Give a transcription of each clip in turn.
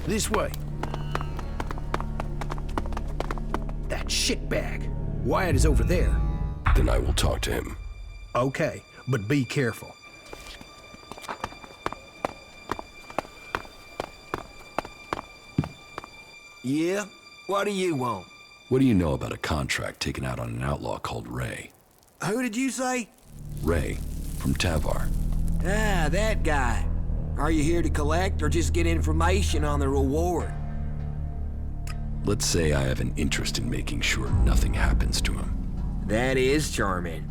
This way. That shitbag. Wyatt is over there. Then I will talk to him. Okay, but be careful. Yeah? What do you want? What do you know about a contract taken out on an outlaw called Ray? Who did you say? Ray, from Tavar. Ah, that guy. Are you here to collect or just get information on the reward? Let's say I have an interest in making sure nothing happens to him. That is charming.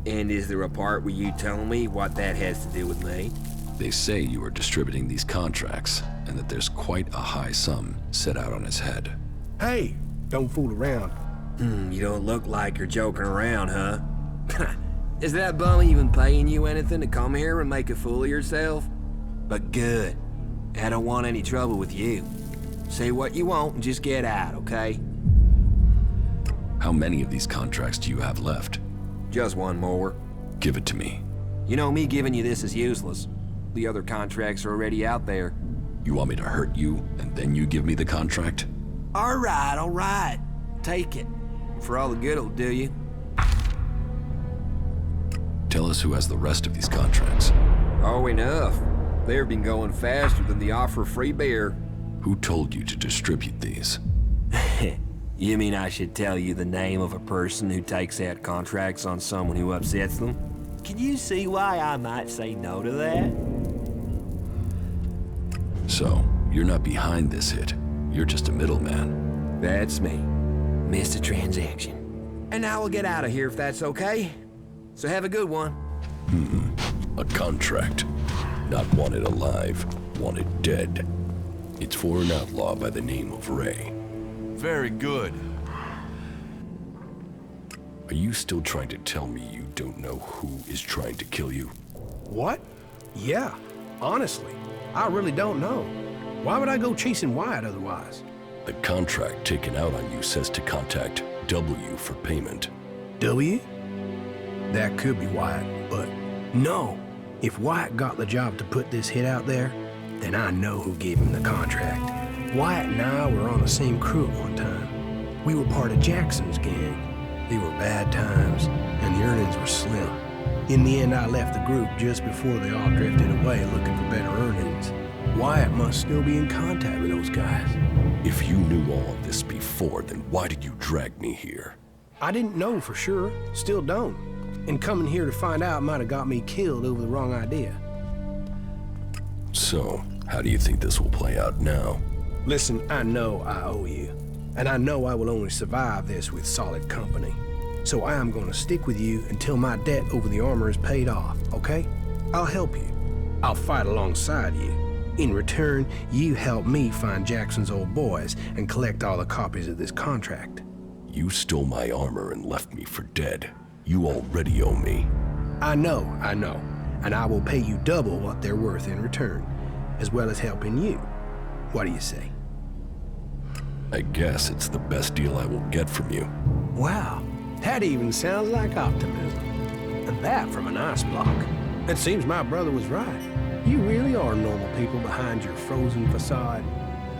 And is there a part where you tell me what that has to do with me? They say you are distributing these contracts, and that there's quite a high sum set out on his head. Hey, don't fool around. You don't look like you're joking around, huh? Is that bum even paying you anything to come here and make a fool of yourself? But good. I don't want any trouble with you. Say what you want and just get out, okay? How many of these contracts do you have left? Just one more. Give it to me. You know me giving you this is useless. The other contracts are already out there. You want me to hurt you, and then you give me the contract? All right. Take it. For all the good it'll do you. Tell us who has the rest of these contracts. Oh, enough. They've been going faster than the offer of free beer. Who told you to distribute these? You mean I should tell you the name of a person who takes out contracts on someone who upsets them? Can you see why I might say no to that? So, you're not behind this hit. You're just a middleman. That's me. Missed a transaction. And now we'll get out of here if that's okay. So have a good one. A contract. Not wanted alive, wanted dead. It's for an outlaw by the name of Ray. Very good. Are you still trying to tell me you don't know who is trying to kill you? What? Yeah, honestly, I really don't know. Why would I go chasing Wyatt otherwise? The contract taken out on you says to contact W for payment. W? That could be Wyatt, but no. If Wyatt got the job to put this hit out there, then I know who gave him the contract. Wyatt and I were on the same crew at one time. We were part of Jackson's gang. They were bad times, and the earnings were slim. In the end, I left the group just before they all drifted away looking for better earnings. Wyatt must still be in contact with those guys. If you knew all of this before, then why did you drag me here? I didn't know for sure, still don't. And coming here to find out might have got me killed over the wrong idea. So, how do you think this will play out now? Listen, I know I owe you. And I know I will only survive this with solid company. So I am going to stick with you until my debt over the armor is paid off, okay? I'll help you. I'll fight alongside you. In return, you help me find Jackson's old boys and collect all the copies of this contract. You stole my armor and left me for dead. You already owe me. I know. And I will pay you double what they're worth in return, as well as helping you. What do you say? I guess it's the best deal I will get from you. Wow, that even sounds like optimism. And that from an ice block. It seems my brother was right. You really are normal people behind your frozen facade.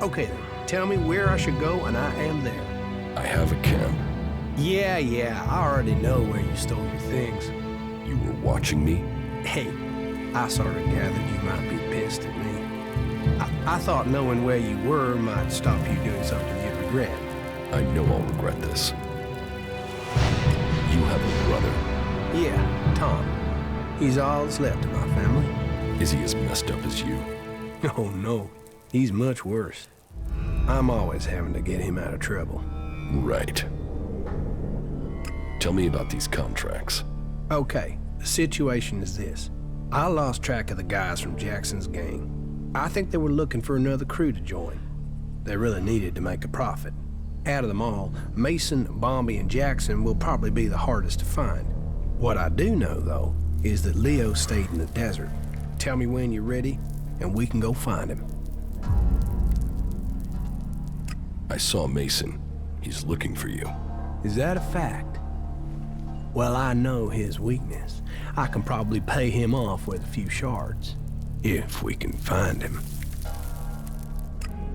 Okay then, tell me where I should go and I am there. I have a camp. Yeah, I already know where you stole your things. You were watching me? Hey, I sort of gathered you might be pissed at me. I thought knowing where you were might stop you doing something you'd regret. I know I'll regret this. You have a brother. Yeah, Tom. He's all that's left of my family. Is he as messed up as you? Oh no, he's much worse. I'm always having to get him out of trouble. Right. Tell me about these contracts. Okay, the situation is this. I lost track of the guys from Jackson's gang. I think they were looking for another crew to join. They really needed to make a profit. Out of them all, Mason, Bombi, and Jackson will probably be the hardest to find. What I do know, though, is that Leo stayed in the desert. Tell me when you're ready, and we can go find him. I saw Mason. He's looking for you. Is that a fact? Well, I know his weakness. I can probably pay him off with a few shards. If we can find him.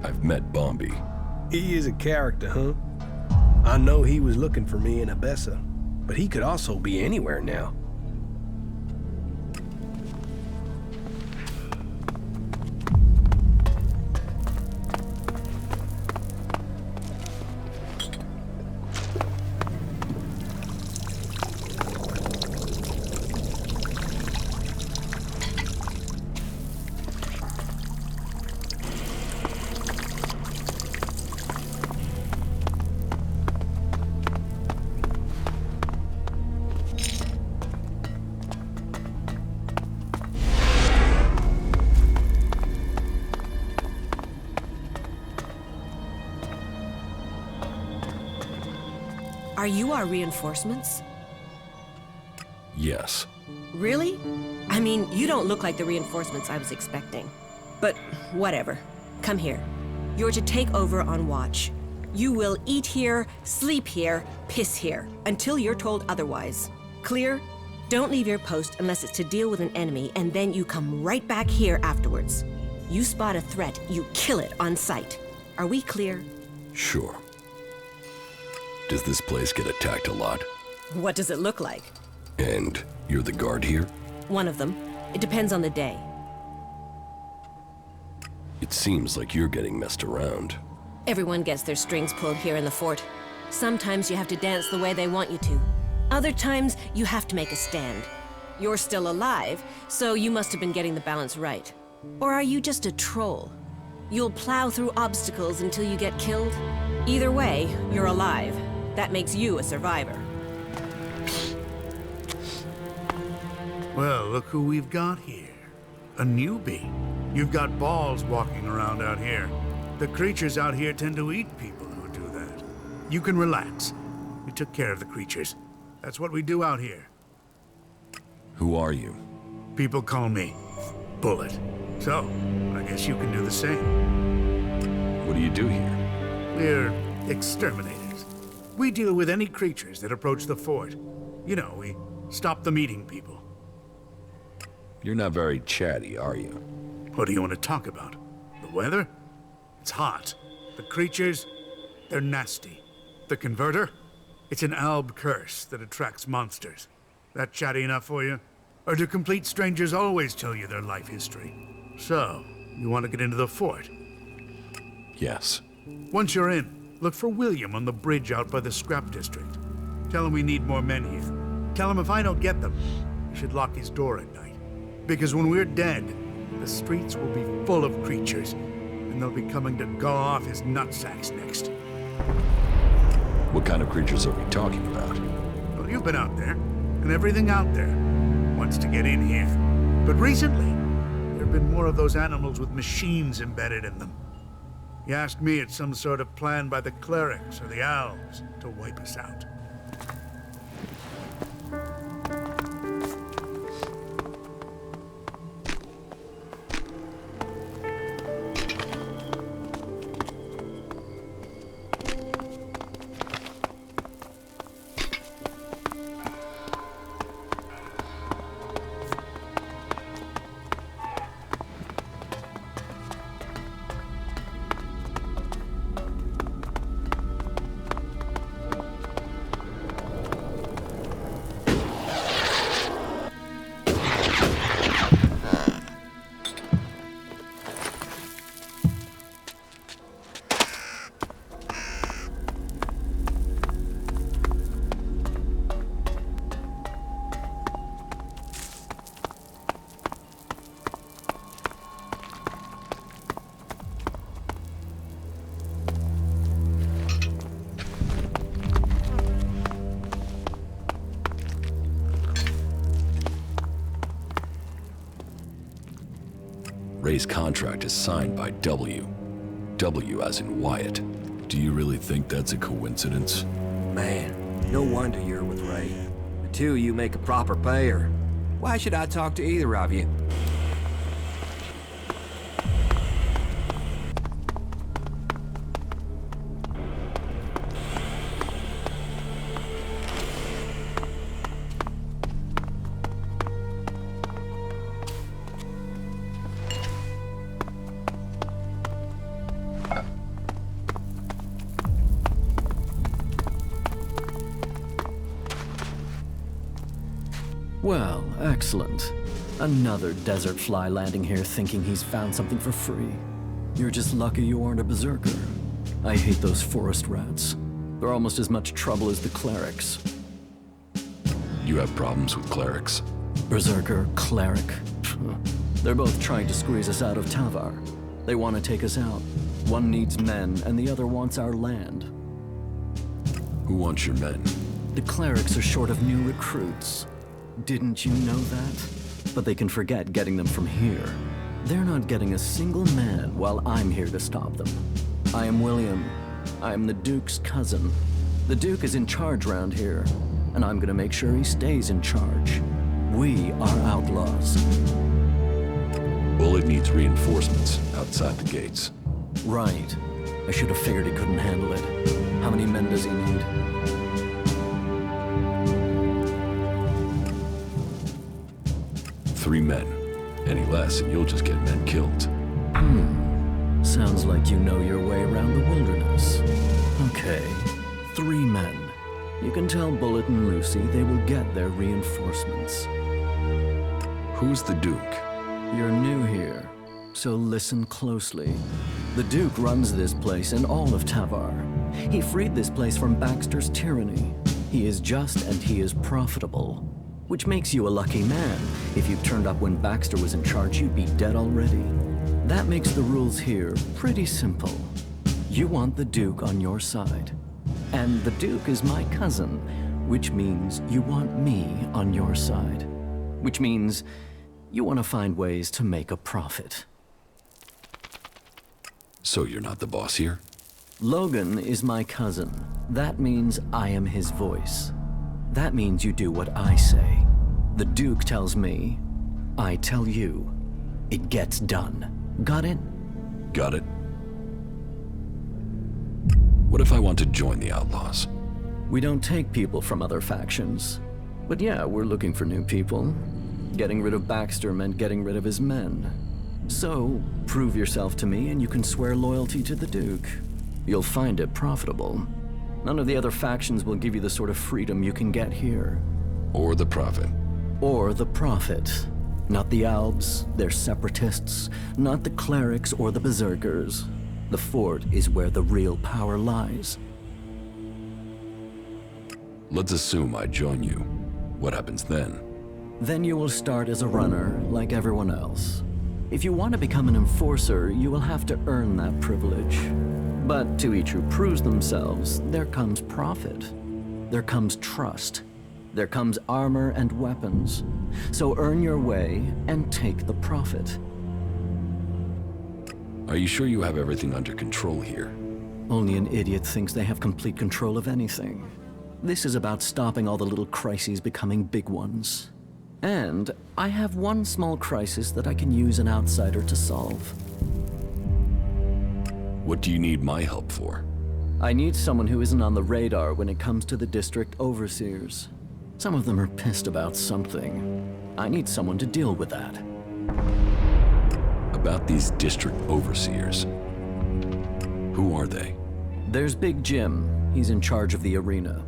I've met Bombi. He is a character, huh? I know he was looking for me in Abessa, but he could also be anywhere now. Are you our reinforcements? Yes. Really? I mean, you don't look like the reinforcements I was expecting. But whatever. Come here. You're to take over on watch. You will eat here, sleep here, piss here, until you're told otherwise. Clear? Don't leave your post unless it's to deal with an enemy, and then you come right back here afterwards. You spot a threat, you kill it on sight. Are we clear? Sure. Does this place get attacked a lot? What does it look like? And you're the guard here? One of them. It depends on the day. It seems like you're getting messed around. Everyone gets their strings pulled here in the fort. Sometimes you have to dance the way they want you to. Other times, you have to make a stand. You're still alive, so you must have been getting the balance right. Or are you just a troll? You'll plow through obstacles until you get killed? Either way, you're alive. That makes you a survivor. Well, look who we've got here. A newbie. You've got balls walking around out here. The creatures out here tend to eat people who do that. You can relax. We took care of the creatures. That's what we do out here. Who are you? People call me Bullet. So, I guess you can do the same. What do you do here? We're exterminators. We deal with any creatures that approach the fort. You know, we stop them eating people. You're not very chatty, are you? What do you want to talk about? The weather? It's hot. The creatures? They're nasty. The converter? It's an alb curse that attracts monsters. That chatty enough for you? Or do complete strangers always tell you their life history? So, you want to get into the fort? Yes. Once you're in, look for William on the bridge out by the scrap district. Tell him we need more men here. Tell him if I don't get them, he should lock his door at night. Because when we're dead, the streets will be full of creatures, and they'll be coming to gnaw off his nutsacks next. What kind of creatures are we talking about? Well, you've been out there, and everything out there wants to get in here. But recently, there have been more of those animals with machines embedded in them. You ask me, it's some sort of plan by the clerics or the elves to wipe us out. Ray's contract is signed by W. W as in Wyatt. Do you really think that's a coincidence? Man, no wonder you're with Ray. The two of you make a proper pair. Why should I talk to either of you? Well, excellent. Another desert fly landing here thinking he's found something for free. You're just lucky you aren't a berserker. I hate those forest rats. They're almost as much trouble as the clerics. You have problems with clerics? Berserker, cleric. They're both trying to squeeze us out of Tavar. They want to take us out. One needs men, and the other wants our land. Who wants your men? The clerics are short of new recruits. Didn't you know that? But they can forget getting them from here. They're not getting a single man while I'm here to stop them. I am William. I am the Duke's cousin. The Duke is in charge around here, and I'm gonna make sure he stays in charge. We are outlaws. Bullet needs reinforcements outside the gates. Right. I should have figured he couldn't handle it. How many men does he need? Three men. Any less and you'll just get men killed. Sounds like you know your way around the wilderness. Okay, 3 men. You can tell Bullet and Lucy they will get their reinforcements. Who's the Duke? You're new here, so listen closely. The Duke runs this place and all of Tavar. He freed this place from Baxter's tyranny. He is just and he is profitable, which makes you a lucky man. If you turned up when Baxter was in charge, you'd be dead already. That makes the rules here pretty simple. You want the Duke on your side. And the Duke is my cousin, which means you want me on your side. Which means you want to find ways to make a profit. So you're not the boss here? Logan is my cousin. That means I am his voice. That means you do what I say. The Duke tells me, I tell you. It gets done. Got it? Got it. What if I want to join the Outlaws? We don't take people from other factions. But yeah, we're looking for new people. Getting rid of Baxter meant getting rid of his men. So, prove yourself to me and you can swear loyalty to the Duke. You'll find it profitable. None of the other factions will give you the sort of freedom you can get here. Or the profit. Or the profit. Not the Albs, they're separatists. Not the clerics or the berserkers. The fort is where the real power lies. Let's assume I join you. What happens then? Then you will start as a runner, like everyone else. If you want to become an enforcer, you will have to earn that privilege. But to each who proves themselves, there comes profit. There comes trust. There comes armor and weapons. So earn your way and take the profit. Are you sure you have everything under control here? Only an idiot thinks they have complete control of anything. This is about stopping all the little crises becoming big ones. And I have one small crisis that I can use an outsider to solve. What do you need my help for? I need someone who isn't on the radar when it comes to the district overseers. Some of them are pissed about something. I need someone to deal with that. About these district overseers. Who are they? There's Big Jim. He's in charge of the arena.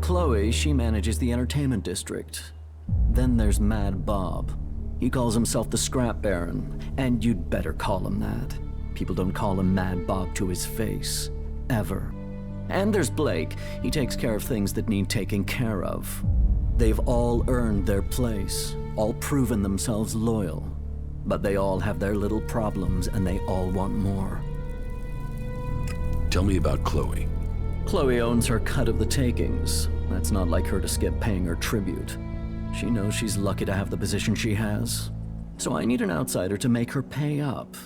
Chloe, she manages the entertainment district. Then there's Mad Bob. He calls himself the Scrap Baron, and you'd better call him that. People don't call him Mad Bob to his face. Ever. And there's Blake. He takes care of things that need taking care of. They've all earned their place, all proven themselves loyal. But they all have their little problems, and they all want more. Tell me about Chloe. Chloe owns her cut of the takings. That's not like her to skip paying her tribute. She knows she's lucky to have the position she has. So I need an outsider to make her pay up.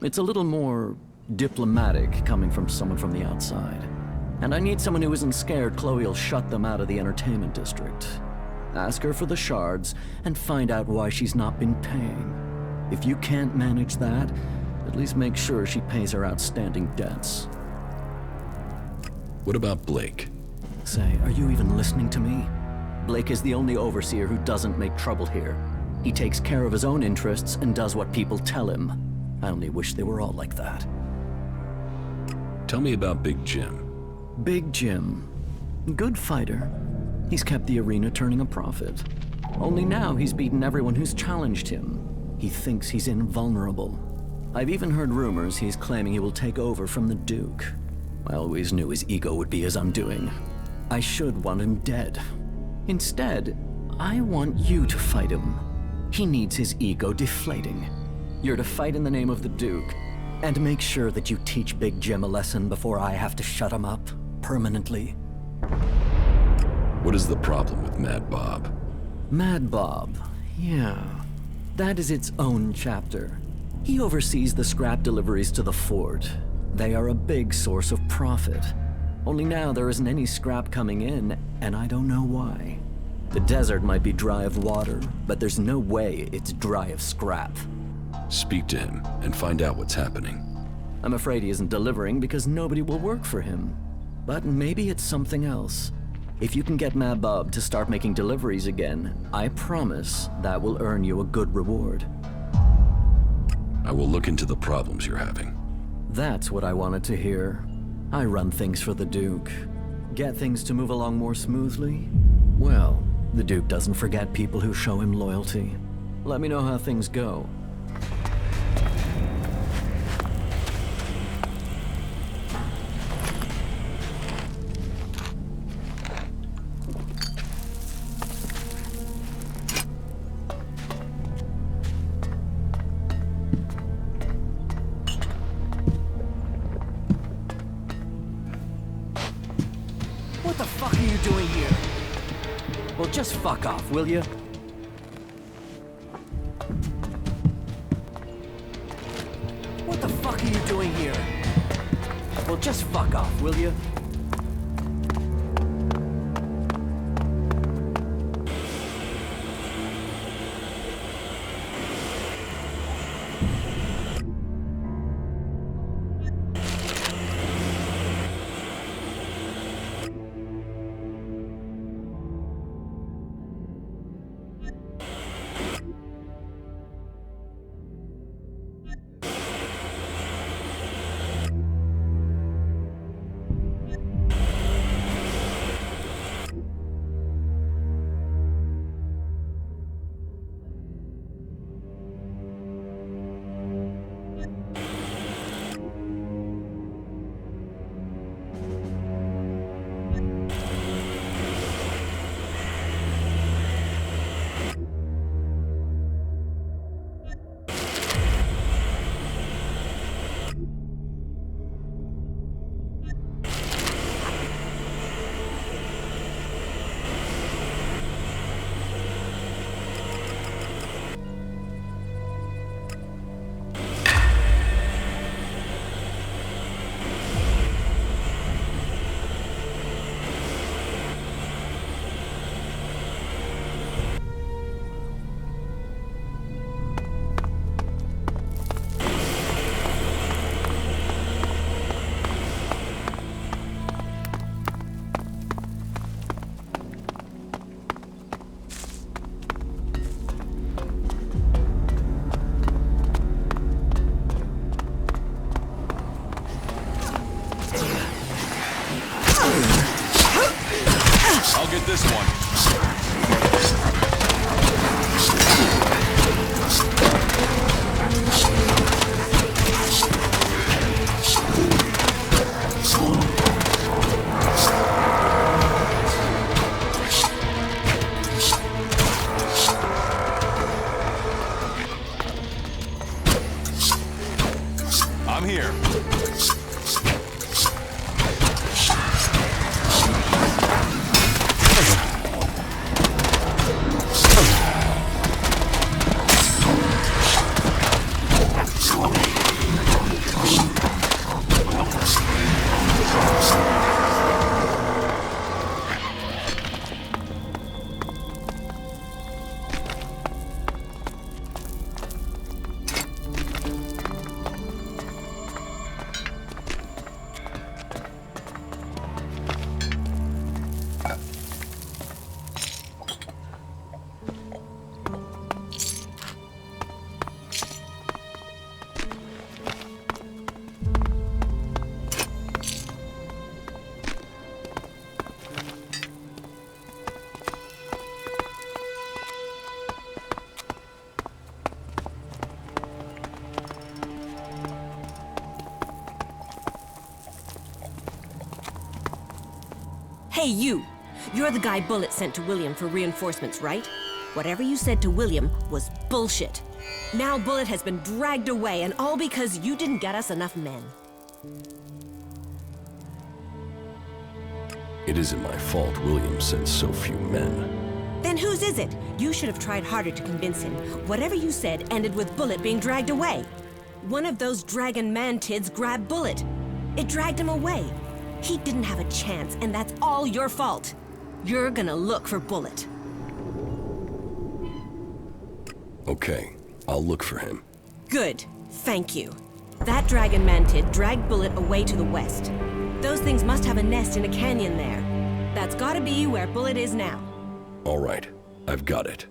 It's a little more diplomatic coming from someone from the outside. And I need someone who isn't scared Chloe will shut them out of the entertainment district. Ask her for the shards and find out why she's not been paying. If you can't manage that, at least make sure she pays her outstanding debts. What about Blake? Say, are you even listening to me? Blake is the only overseer who doesn't make trouble here. He takes care of his own interests and does what people tell him. I only wish they were all like that. Tell me about Big Jim. Big Jim. Good fighter. He's kept the arena turning a profit. Only now he's beaten everyone who's challenged him. He thinks he's invulnerable. I've even heard rumors he's claiming he will take over from the Duke. I always knew his ego would be his undoing. I should want him dead. Instead, I want you to fight him. He needs his ego deflating. You're to fight in the name of the Duke, and make sure that you teach Big Jim a lesson before I have to shut him up permanently. What is the problem with Mad Bob? Mad Bob, yeah. That is its own chapter. He oversees the scrap deliveries to the Fort. They are a big source of profit. Only now there isn't any scrap coming in, and I don't know why. The desert might be dry of water, but there's no way it's dry of scrap. Speak to him and find out what's happening. I'm afraid he isn't delivering because nobody will work for him. But maybe it's something else. If you can get Mad Bob to start making deliveries again, I promise that will earn you a good reward. I will look into the problems you're having. That's what I wanted to hear. I run things for the Duke. Get things to move along more smoothly? Well, the Duke doesn't forget people who show him loyalty. Let me know how things go. What the fuck are you doing here? Well, just fuck off, will you? What the fuck are you doing here? Well, just fuck off, will you? Hey, you! You're the guy Bullet sent to William for reinforcements, right? Whatever you said to William was bullshit. Now Bullet has been dragged away, and all because you didn't get us enough men. It isn't my fault William sent so few men. Then whose is it? You should have tried harder to convince him. Whatever you said ended with Bullet being dragged away. One of those dragon mantids grabbed Bullet. It dragged him away. He didn't have a chance, and that's all your fault. You're gonna look for Bullet. Okay, I'll look for him. Good. Thank you. That dragon mantid dragged Bullet away to the west. Those things must have a nest in a canyon there. That's gotta be where Bullet is now. All right, I've got it.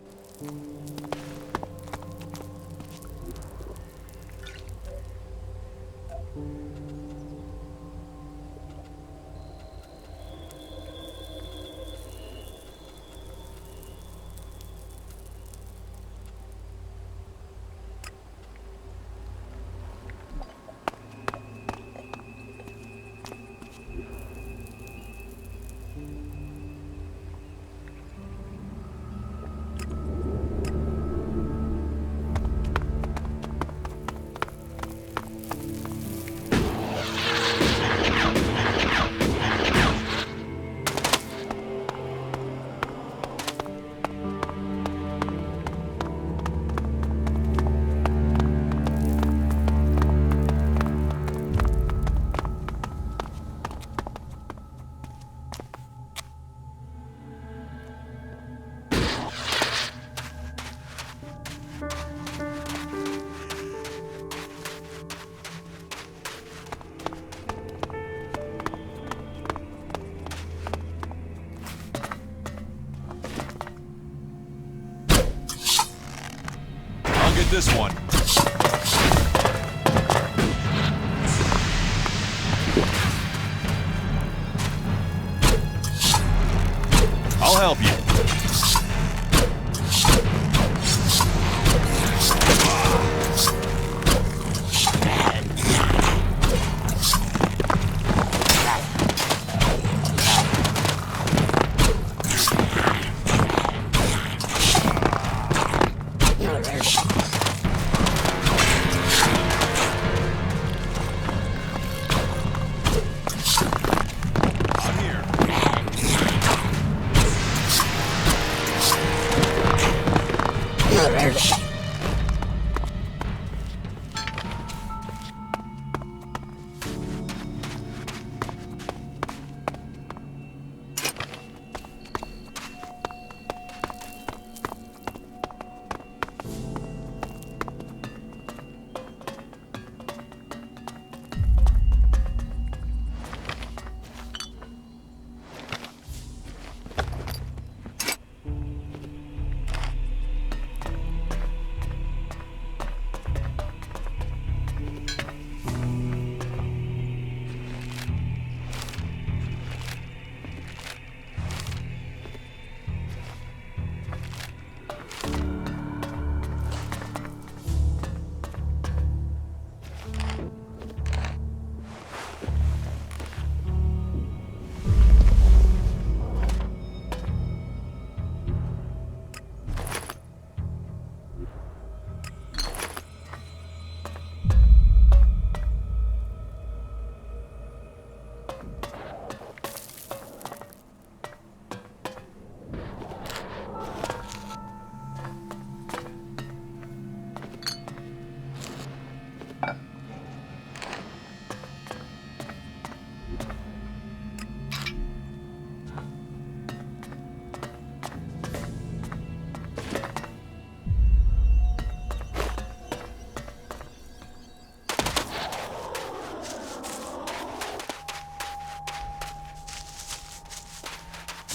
Get this one. I'll help you.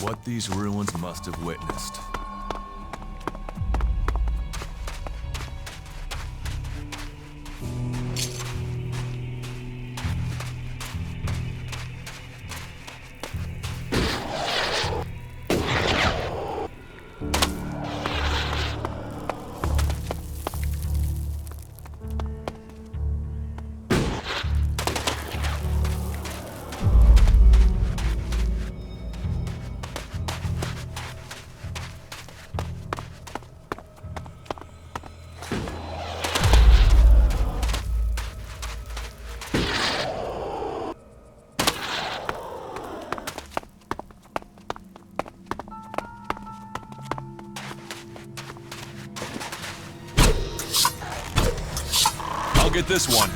What these ruins must have witnessed. Look at this one.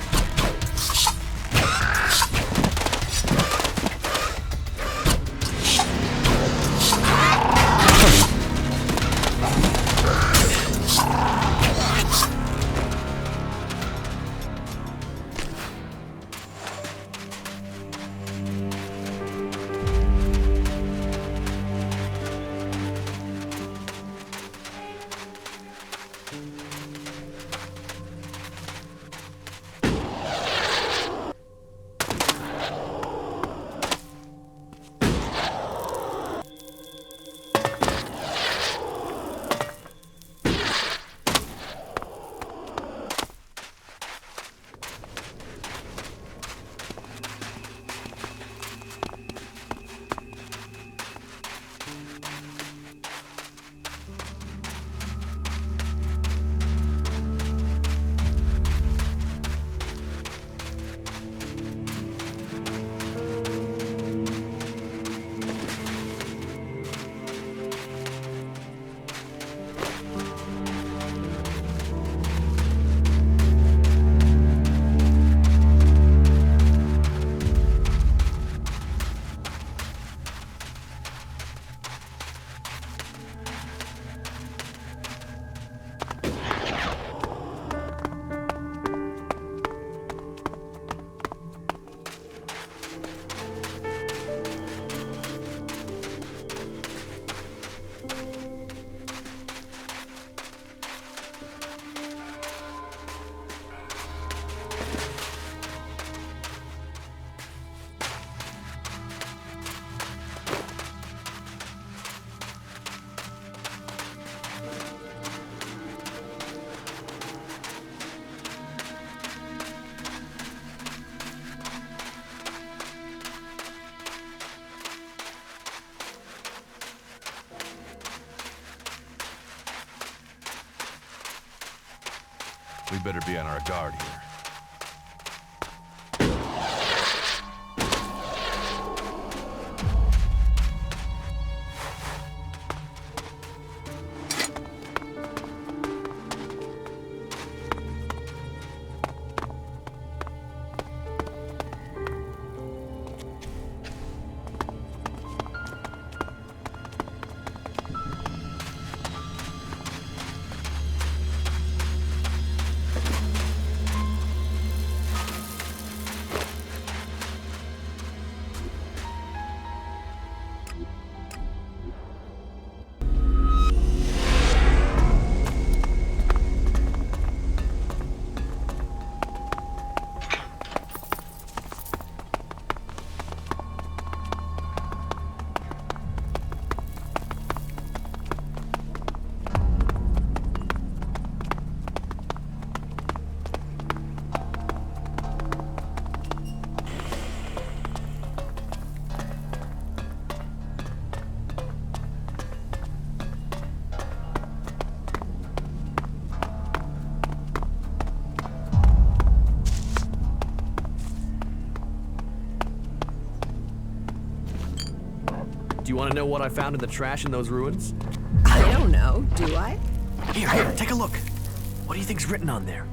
We better be on our guard here. Do you want to know what I found in the trash in those ruins? I don't know, do I? Here, take a look. What do you think's written on there?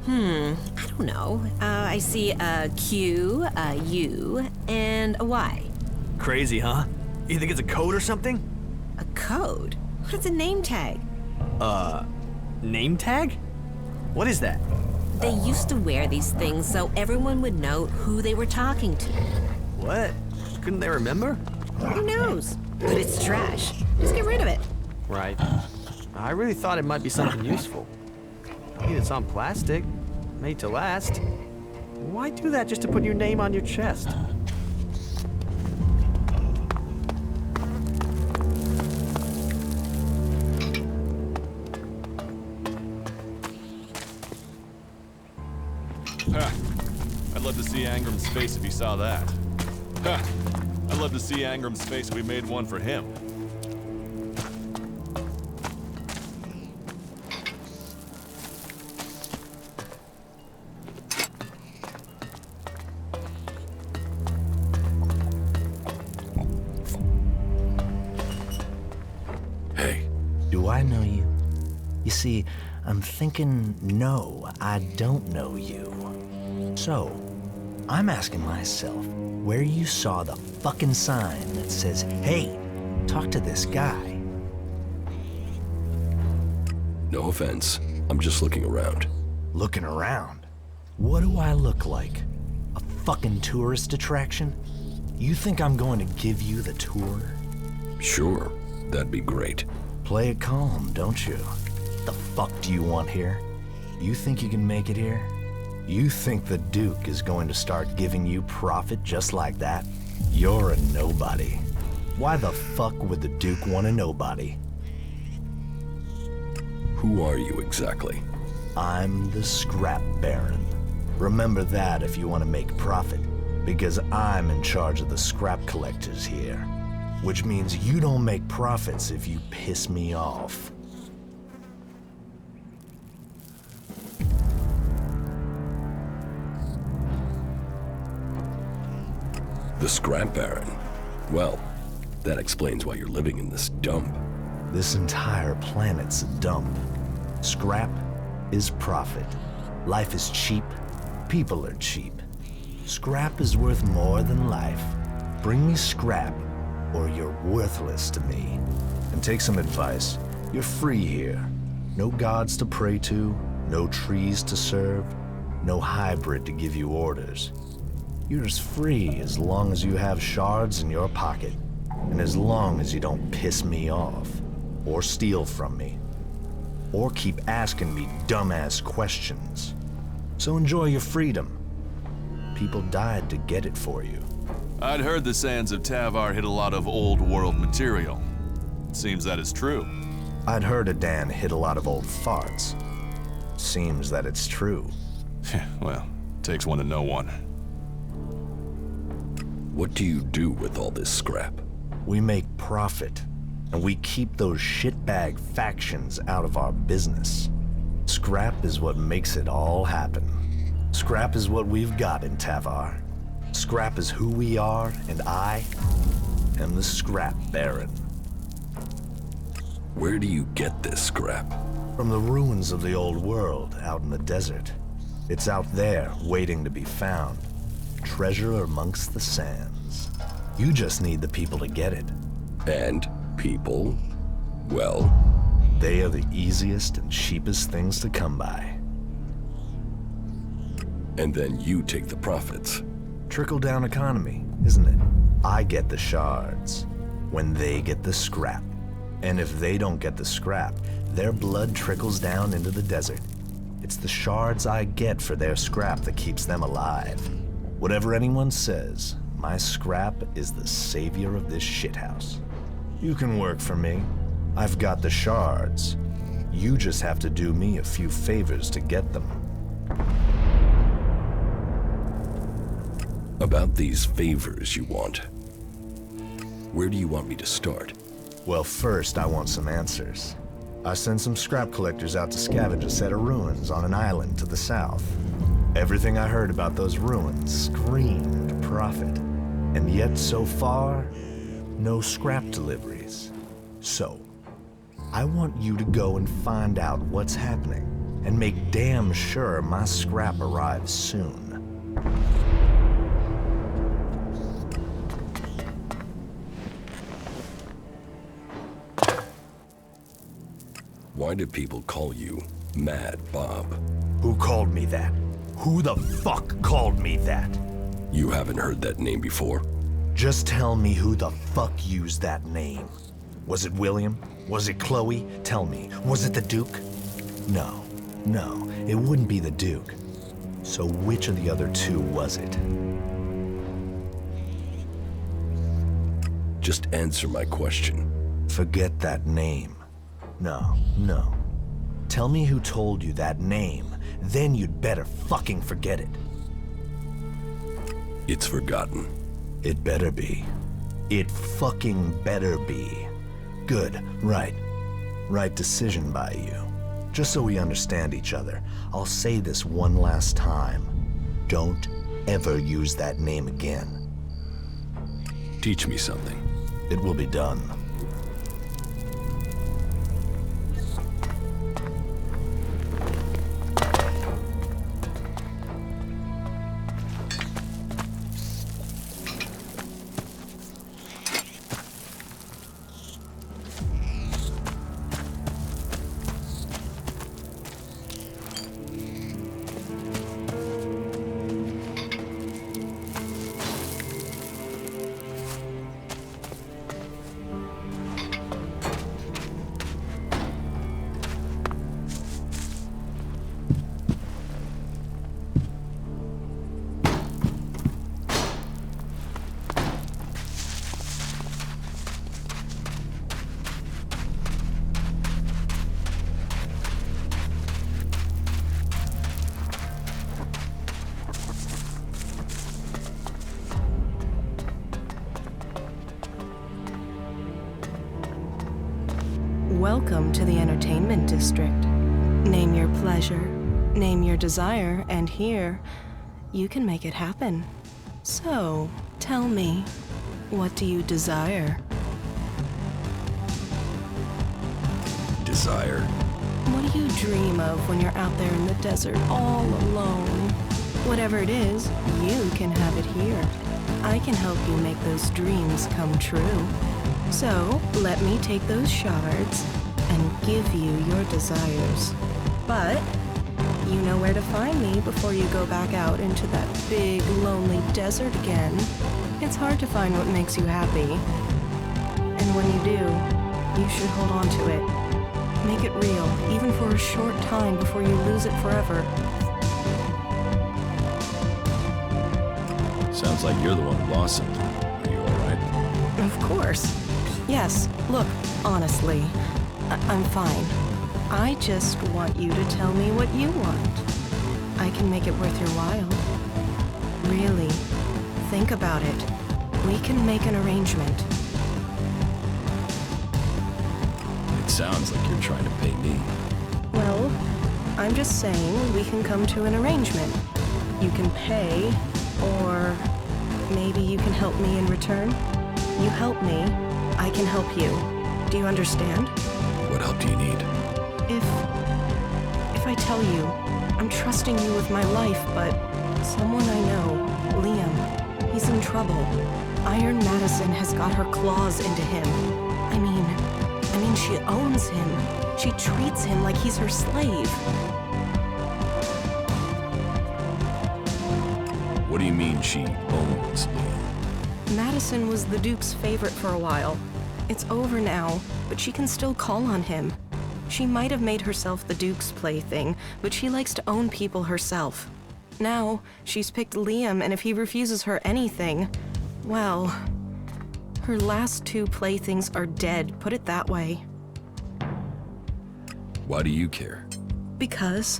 I don't know. I see a Q, a U, and a Y. Crazy, huh? You think it's a code or something? A code? What's a name tag? Name tag? What is that? They used to wear these things so everyone would know who they were talking to. What? Couldn't they remember? Who knows? But it's trash. Just get rid of it. Right. I really thought it might be something useful. I mean, it's on plastic, made to last. Why do that just to put your name on your chest? Ha! I'd love to see Angram's face if he saw that. Ha! I'd love to see Angram's face if we made one for him. Do I know you? You see, I'm thinking, no, I don't know you. So, I'm asking myself where you saw the fucking sign that says, hey, talk to this guy. No offense. I'm just looking around. Looking around? What do I look like? A fucking tourist attraction? You think I'm going to give you the tour? Sure, that'd be great. Play it calm, don't you? The fuck do you want here? You think you can make it here? You think the Duke is going to start giving you profit just like that? You're a nobody. Why the fuck would the Duke want a nobody? Who are you exactly? I'm the Scrap Baron. Remember that if you want to make profit, because I'm in charge of the scrap collectors here. Which means you don't make profits if you piss me off. The Scrap Baron? Well, that explains why you're living in this dump. This entire planet's a dump. Scrap is profit. Life is cheap. People are cheap. Scrap is worth more than life. Bring me scrap, or you're worthless to me. And take some advice. You're free here. No gods to pray to, no trees to serve, no hybrid to give you orders. You're as free as long as you have shards in your pocket, and as long as you don't piss me off, or steal from me, or keep asking me dumbass questions. So enjoy your freedom. People died to get it for you. I'd heard the sands of Tavar hit a lot of old world material. Seems that is true. I'd heard Adan hit a lot of old farts. Seems that it's true. Well, takes one to know one. What do you do with all this scrap? We make profit, and we keep those shitbag factions out of our business. Scrap is what makes it all happen. Scrap is what we've got in Tavar. Scrap is who we are, and I am the Scrap Baron. Where do you get this scrap? From the ruins of the old world out in the desert. It's out there, waiting to be found. Treasure amongst the sands. You just need the people to get it. And people? Well, they are the easiest and cheapest things to come by. And then you take the profits. Trickle-down economy, isn't it? I get the shards when they get the scrap. And if they don't get the scrap, their blood trickles down into the desert. It's the shards I get for their scrap that keeps them alive. Whatever anyone says, my scrap is the savior of this shithouse. You can work for me. I've got the shards. You just have to do me a few favors to get them. About these favors you want. Where do you want me to start? Well, first I want some answers. I sent some scrap collectors out to scavenge a set of ruins on an island to the south. Everything I heard about those ruins screamed profit. And yet, so far, no scrap deliveries. So, I want you to go and find out what's happening, and make damn sure my scrap arrives soon. Why do people call you Mad Bob? Who called me that? Who the fuck called me that? You haven't heard that name before? Just tell me who the fuck used that name. Was it William? Was it Chloe? Tell me, was it the Duke? No, it wouldn't be the Duke. So which of the other two was it? Just answer my question. Forget that name. No. Tell me who told you that name, then you'd better fucking forget it. It's forgotten. It better be. It fucking better be. Good, right. Right decision by you. Just so we understand each other, I'll say this one last time. Don't ever use that name again. Teach me something. It will be done. Welcome to the entertainment district. Name your pleasure, name your desire, and here, you can make it happen. So, tell me, what do you desire? Desire? What do you dream of when you're out there in the desert all alone? Whatever it is, you can have it here. I can help you make those dreams come true. So, let me take those shards and give you your desires. But, you know where to find me before you go back out into that big, lonely desert again. It's hard to find what makes you happy. And when you do, you should hold on to it. Make it real, even for a short time before you lose it forever. Sounds like you're the one who lost something. Are you alright? Of course. Yes, look, honestly, I'm fine. I just want you to tell me what you want. I can make it worth your while. Really, think about it. We can make an arrangement. It sounds like you're trying to pay me. Well, I'm just saying we can come to an arrangement. You can pay, or maybe you can help me in return. You help me, I can help you. Do you understand? What help do you need? If I tell you, I'm trusting you with my life, but someone I know, Liam, he's in trouble. Iron Madison has got her claws into him. I mean, she owns him. She treats him like he's her slave. What do you mean she owns Liam? Madison was the Duke's favorite for a while. It's over now, but she can still call on him. She might have made herself the Duke's plaything, but she likes to own people herself. Now, she's picked Liam, and if he refuses her anything, well, her last two playthings are dead, put it that way. Why do you care? Because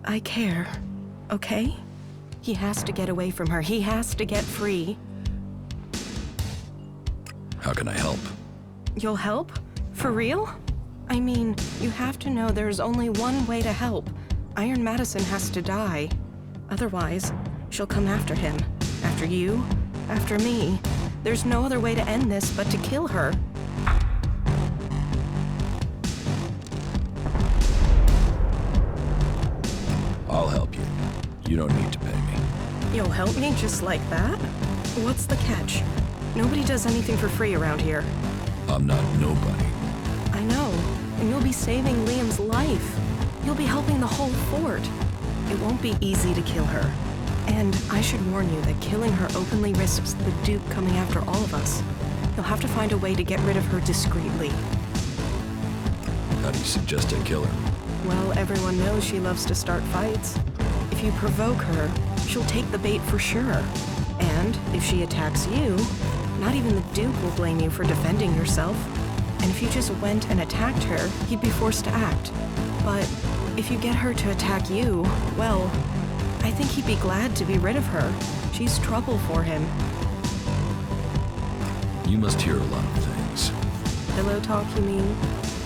I care, okay? He has to get away from her. He has to get free. How can I help? You'll help? For real? I mean, you have to know there's only one way to help. Iron Madison has to die. Otherwise, she'll come after him. After you, after me. There's no other way to end this but to kill her. I'll help you. You don't need to pay me. You'll help me just like that? What's the catch? Nobody does anything for free around here. I'm not nobody. I know, and you'll be saving Liam's life. You'll be helping the whole fort. It won't be easy to kill her. And I should warn you that killing her openly risks the Duke coming after all of us. You'll have to find a way to get rid of her discreetly. How do you suggest I kill her? Well, everyone knows she loves to start fights. If you provoke her, she'll take the bait for sure. And if she attacks you, not even the Duke will blame you for defending yourself. And if you just went and attacked her, he'd be forced to act. But if you get her to attack you, well, I think he'd be glad to be rid of her. She's trouble for him. You must hear a lot of things. Pillow talk, you mean?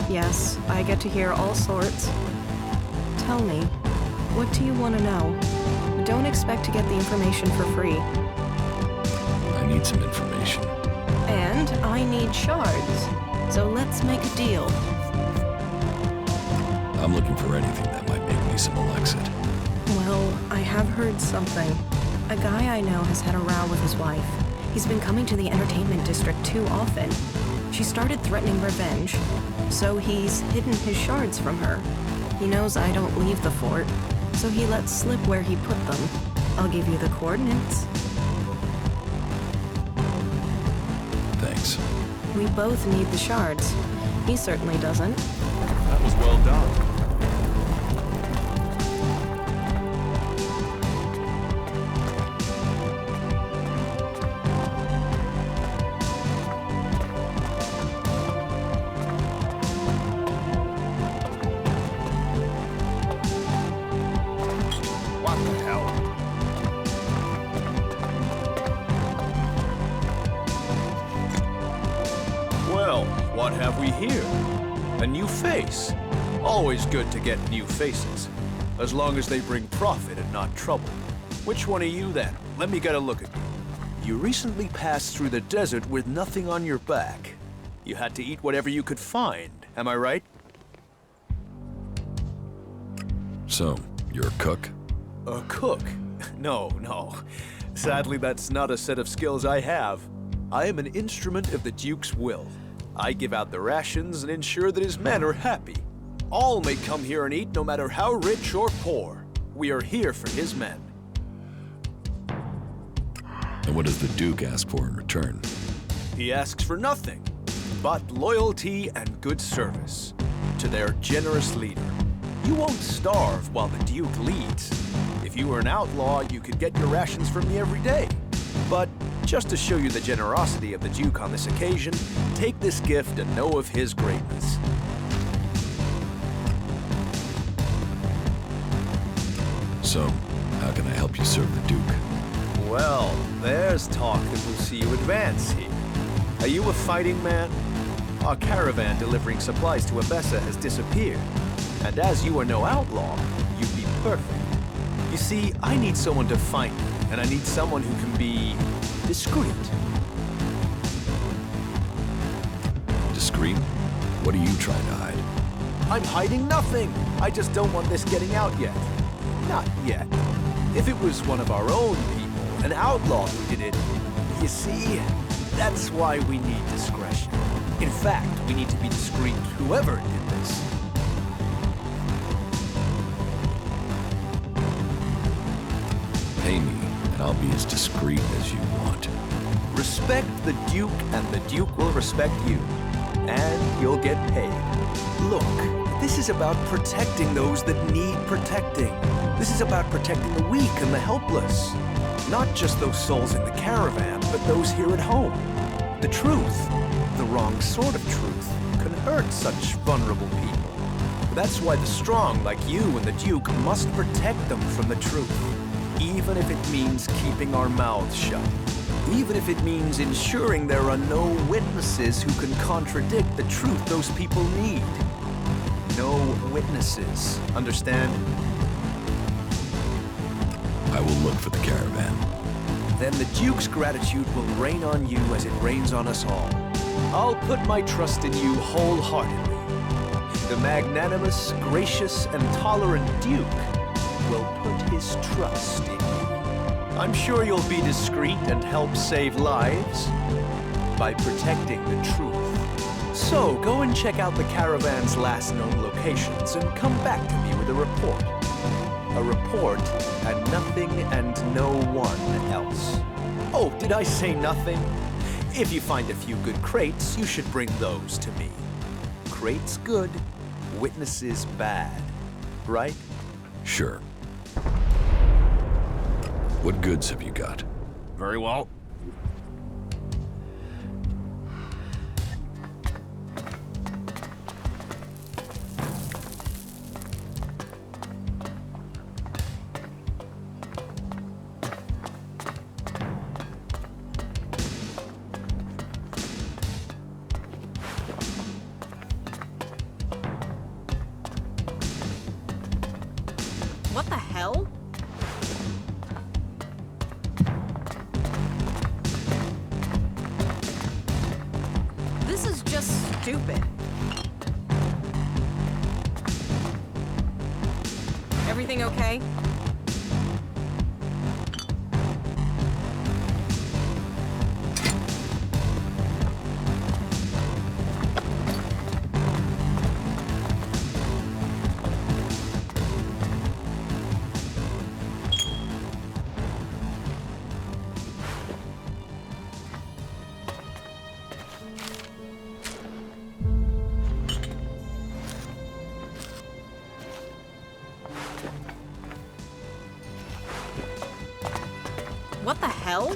Yes, I get to hear all sorts. Tell me, what do you want to know? Don't expect to get the information for free. I need some information. And I need shards. So let's make a deal. I'm looking for anything that might make me some Elexit. Well, I have heard something. A guy I know has had a row with his wife. He's been coming to the entertainment district too often. She started threatening revenge, so he's hidden his shards from her. He knows I don't leave the fort, so he lets slip where he put them. I'll give you the coordinates. Thanks. We both need the shards. He certainly doesn't. That was well done. What the hell? Well, what have we here? A new face. Always good to get new faces. As long as they bring profit and not trouble. Which one are you then? Let me get a look at you. You recently passed through the desert with nothing on your back. You had to eat whatever you could find, am I right? So, you're a cook? A cook? No. Sadly, that's not a set of skills I have. I am an instrument of the Duke's will. I give out the rations and ensure that his men are happy. All may come here and eat no matter how rich or poor. We are here for his men. And what does the Duke ask for in return? He asks for nothing but loyalty and good service to their generous leader. You won't starve while the Duke leads. If you were an outlaw, you could get your rations from me every day. But just to show you the generosity of the Duke on this occasion, take this gift and know of his greatness. So, how can I help you serve the Duke? Well, there's talk that we'll see you advance here. Are you a fighting man? Our caravan delivering supplies to Abessa has disappeared. And as you are no outlaw, you'd be perfect. You see, I need someone to find me, and I need someone who can be discreet. Discreet? What are you trying to hide? I'm hiding nothing. I just don't want this getting out yet. Not yet. If it was one of our own people, an outlaw who did it, you see, that's why we need discretion. In fact, we need to be discreet, whoever did this. Pay me, and I'll be as discreet as you want. Respect the Duke, and the Duke will respect you. And you'll get paid. Look, this is about protecting those that need protecting. This is about protecting the weak and the helpless. Not just those souls in the caravan, but those here at home. The truth, the wrong sort of truth, can hurt such vulnerable people. That's why the strong, like you and the Duke, must protect them from the truth. Even if it means keeping our mouths shut. Even if it means ensuring there are no witnesses who can contradict the truth those people need. No witnesses, understand? I will look for the caravan. Then the Duke's gratitude will rain on you as it rains on us all. I'll put my trust in you wholeheartedly. The magnanimous, gracious, and tolerant Duke will put his trust in you. I'm sure you'll be discreet and help save lives by protecting the truth. So, go and check out the caravan's last known locations and come back to me with a report. A report and nothing and no one else. Oh, did I say nothing? If you find a few good crates, you should bring those to me. Crates good, witnesses bad. Right? Sure. What goods have you got? Very well. What the hell? This is just stupid. Everything okay? What the hell?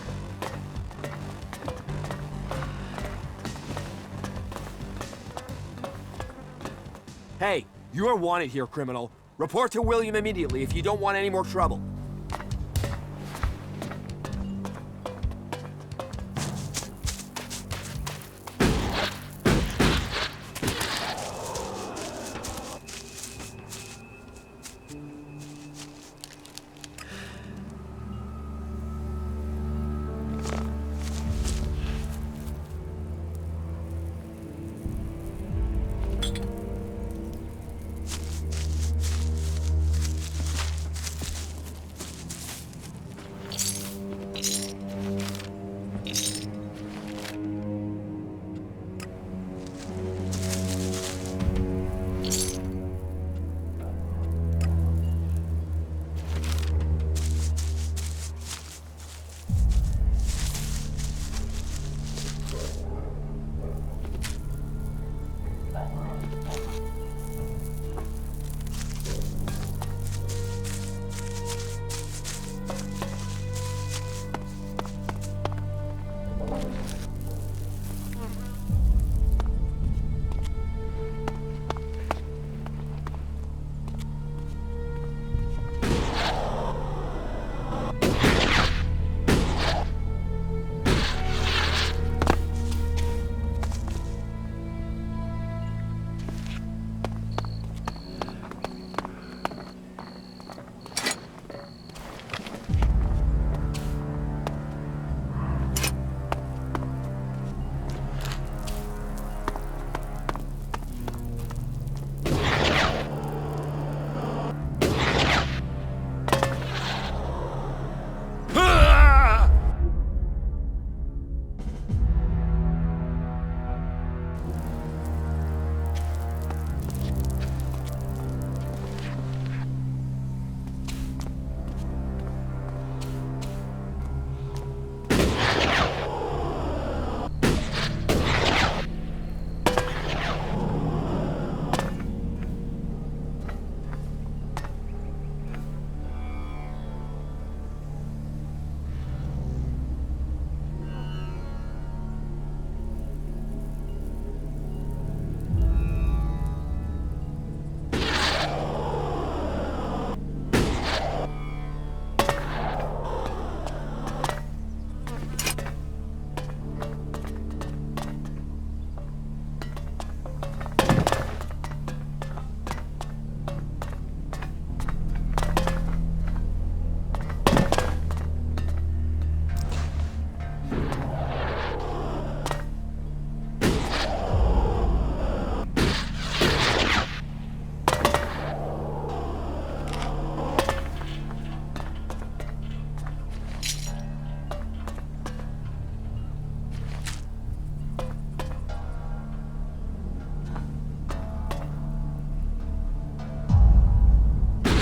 Hey, you're wanted here, criminal. Report to William immediately if you don't want any more trouble.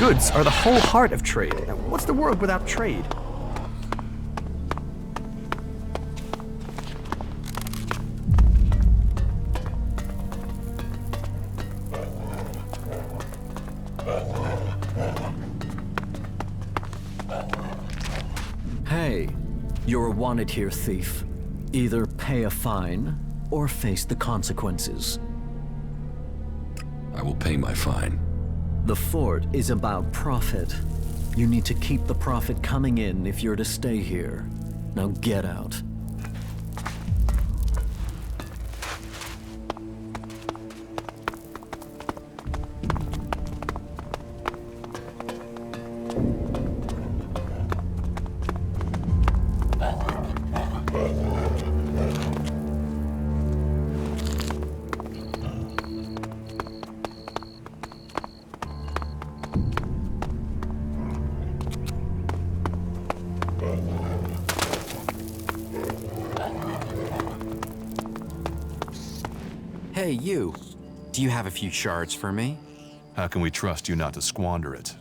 Goods are the whole heart of trade. Now, what's the world without trade? Hey, you're wanted here, thief. Either pay a fine or face the consequences. I will pay my fine. The fort is about profit. You need to keep the profit coming in if you're to stay here. Now get out. Hey, you. Do you have a few shards for me? How can we trust you not to squander it?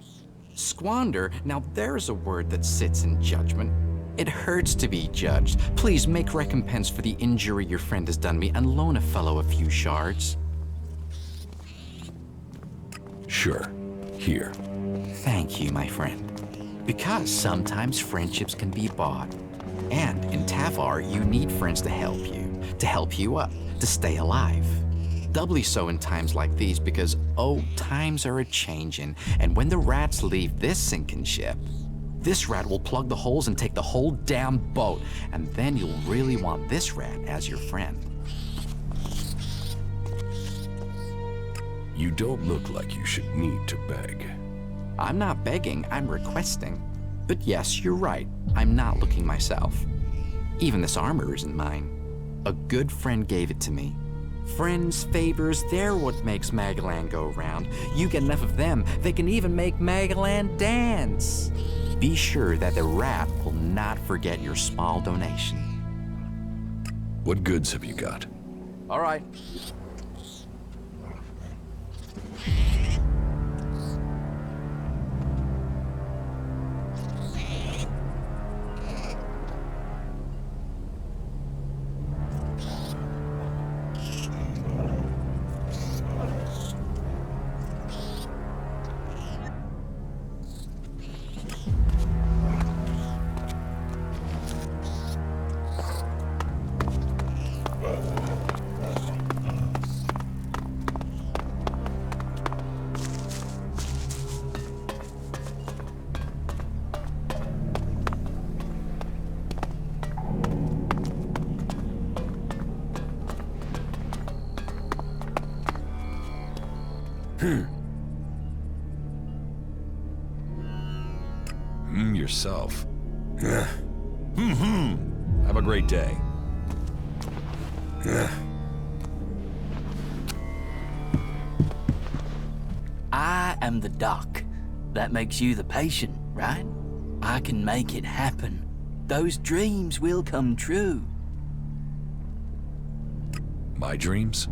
Squander? Now there's a word that sits in judgment. It hurts to be judged. Please make recompense for the injury your friend has done me and loan a fellow a few shards. Sure. Here. Thank you, my friend. Because sometimes friendships can be bought. And in Tavar, you need friends to help you up, to stay alive. Doubly so in times like these because, oh, times are a-changin', and when the rats leave this sinking ship, this rat will plug the holes and take the whole damn boat, and then you'll really want this rat as your friend. You don't look like you should need to beg. I'm not begging, I'm requesting. But yes, you're right, I'm not looking myself. Even this armor isn't mine. A good friend gave it to me. Friends' favors, they're what makes Magalan go round. You get enough of them, they can even make Magalan dance. Be sure that the rat will not forget your small donation. What goods have you got? All right. Yourself. Have a great day. I am the doc. That makes you the patient, right? I can make it happen. Those dreams will come true. My dreams?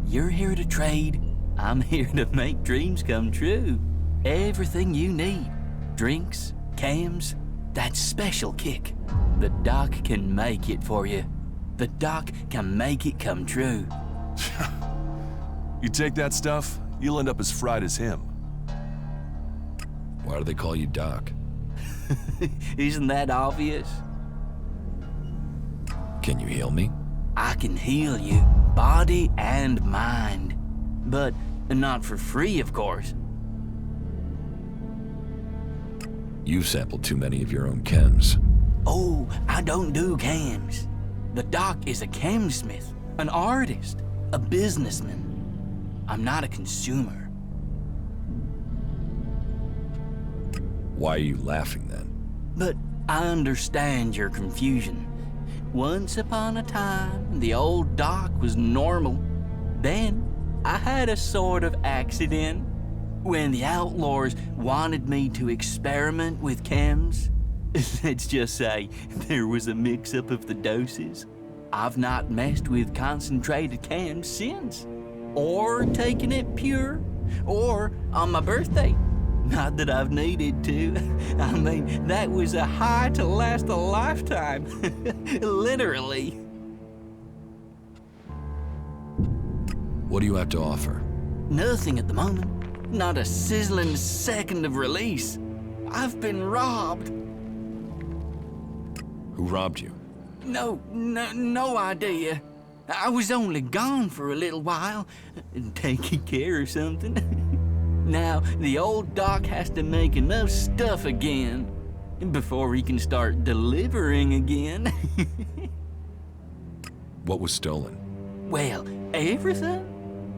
You're here to trade. I'm here to make dreams come true. Everything you need. Drinks, cams, that special kick. The doc can make it for you. The doc can make it come true. You take that stuff, you'll end up as fried as him. Why do they call you Doc? Isn't that obvious? Can you heal me? I can heal you, body and mind. But not for free, of course. You've sampled too many of your own chems. Oh, I don't do cams. The doc is a chemsmith, an artist, a businessman. I'm not a consumer. Why are you laughing then? But I understand your confusion. Once upon a time, the old doc was normal. Then, I had a sort of accident. When the outlaws wanted me to experiment with chems, let's just say there was a mix-up of the doses. I've not messed with concentrated chems since, or taken it pure, or on my birthday. Not that I've needed to. I mean, that was a high to last a lifetime. Literally. What do you have to offer? Nothing at the moment. Not a sizzling second of release. I've been robbed. Who robbed you? No idea. I was only gone for a little while, taking care of something. Now, the old doc has to make enough stuff again before he can start delivering again. What was stolen? Well, everything.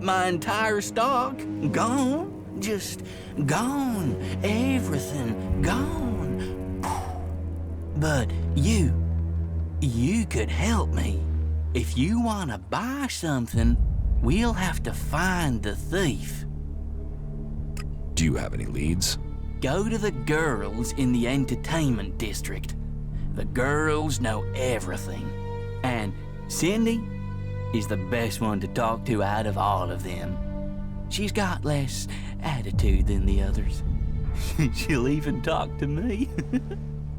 My entire stock, gone. Just gone. Everything gone. But you could help me. If you want to buy something, we'll have to find the thief. Do you have any leads? Go to the girls in the entertainment district. The girls know everything. And Cindy is the best one to talk to out of all of them. She's got less attitude than the others. She'll even talk to me.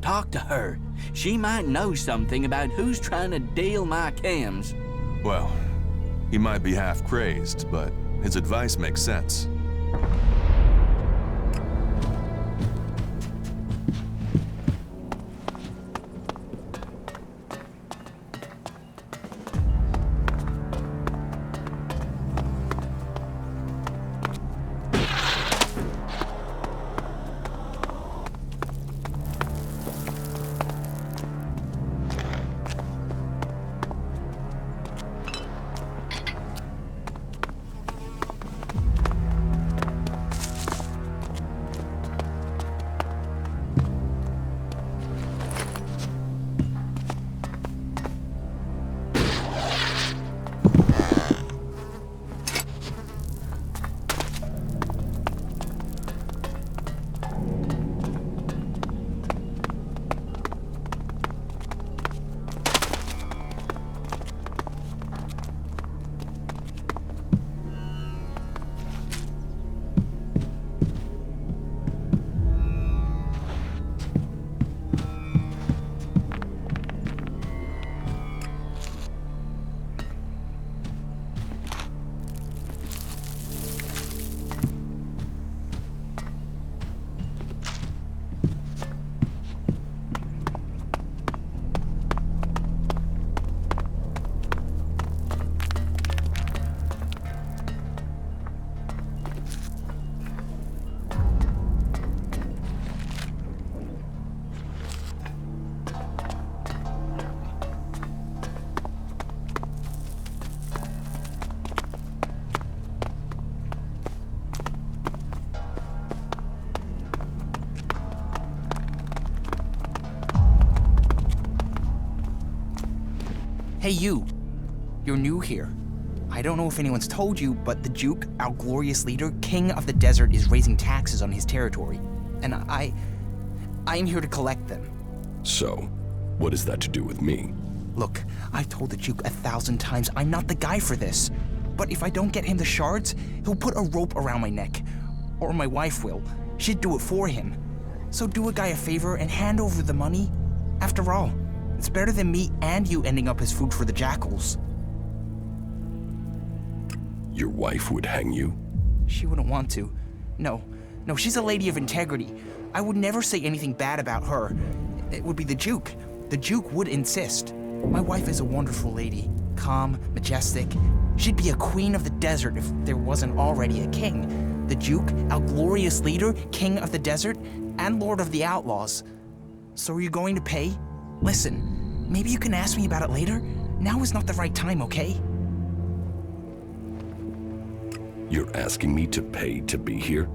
Talk to her. She might know something about who's trying to deal my chems. Well, he might be half crazed, but his advice makes sense. Hey, you. You're new here. I don't know if anyone's told you, but the Duke, our glorious leader, King of the Desert, is raising taxes on his territory. And I'm here to collect them. So, what is that to do with me? Look, I've told the Duke 1,000 times I'm not the guy for this. But if I don't get him the shards, he'll put a rope around my neck. Or my wife will. She'd do it for him. So do a guy a favor and hand over the money. After all, it's better than me and you ending up as food for the jackals. Your wife would hang you? She wouldn't want to. No, she's a lady of integrity. I would never say anything bad about her. It would be the Duke. The Duke would insist. My wife is a wonderful lady. Calm, majestic. She'd be a queen of the desert if there wasn't already a king. The Duke, our glorious leader, king of the desert, and lord of the outlaws. So are you going to pay? Listen, maybe you can ask me about it later. Now is not the right time, okay? You're asking me to pay to be here?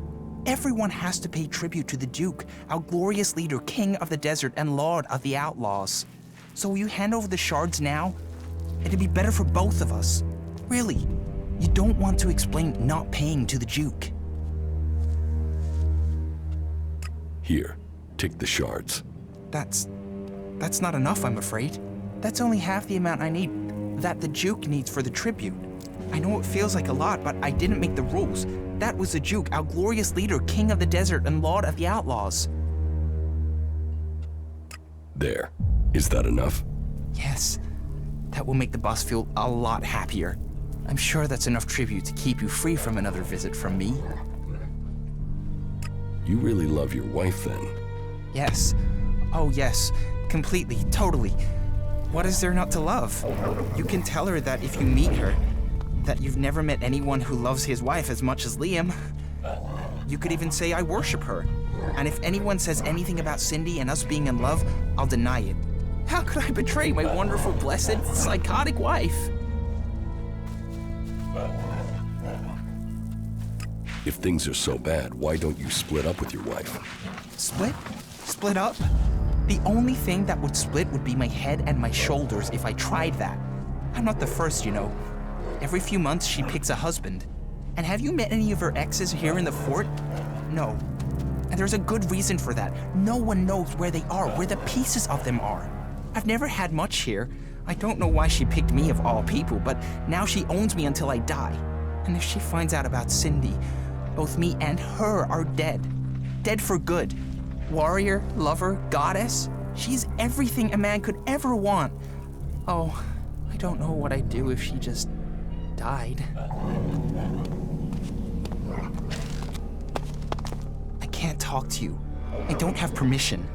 Everyone has to pay tribute to the Duke, our glorious leader, king of the desert, and lord of the outlaws. So will you hand over the shards now? It'd be better for both of us. Really, you don't want to explain not paying to the Duke. Here, take the shards. That's not enough, I'm afraid. That's only half the amount I need, that the Duke needs for the tribute. I know it feels like a lot, but I didn't make the rules. That was the Duke, our glorious leader, king of the desert and lord of the outlaws. There. Is that enough? Yes. That will make the boss feel a lot happier. I'm sure that's enough tribute to keep you free from another visit from me. You really love your wife, then? Yes. Oh, yes. Completely. Totally. What is there not to love? You can tell her that if you meet her, that you've never met anyone who loves his wife as much as Liam. You could even say I worship her. And if anyone says anything about Cindy and us being in love, I'll deny it. How could I betray my wonderful, blessed, psychotic wife? If things are so bad, why don't you split up with your wife? Split? Split up? The only thing that would split would be my head and my shoulders if I tried that. I'm not the first, you know. Every few months she picks a husband. And have you met any of her exes here in the fort? No. And there's a good reason for that. No one knows where they are, where the pieces of them are. I've never had much here. I don't know why she picked me of all people, but now she owns me until I die. And if she finds out about Cindy, both me and her are dead. Dead for good. Warrior, lover, goddess. She's everything a man could ever want. Oh, I don't know what I'd do if she just died. I can't talk to you. I don't have permission.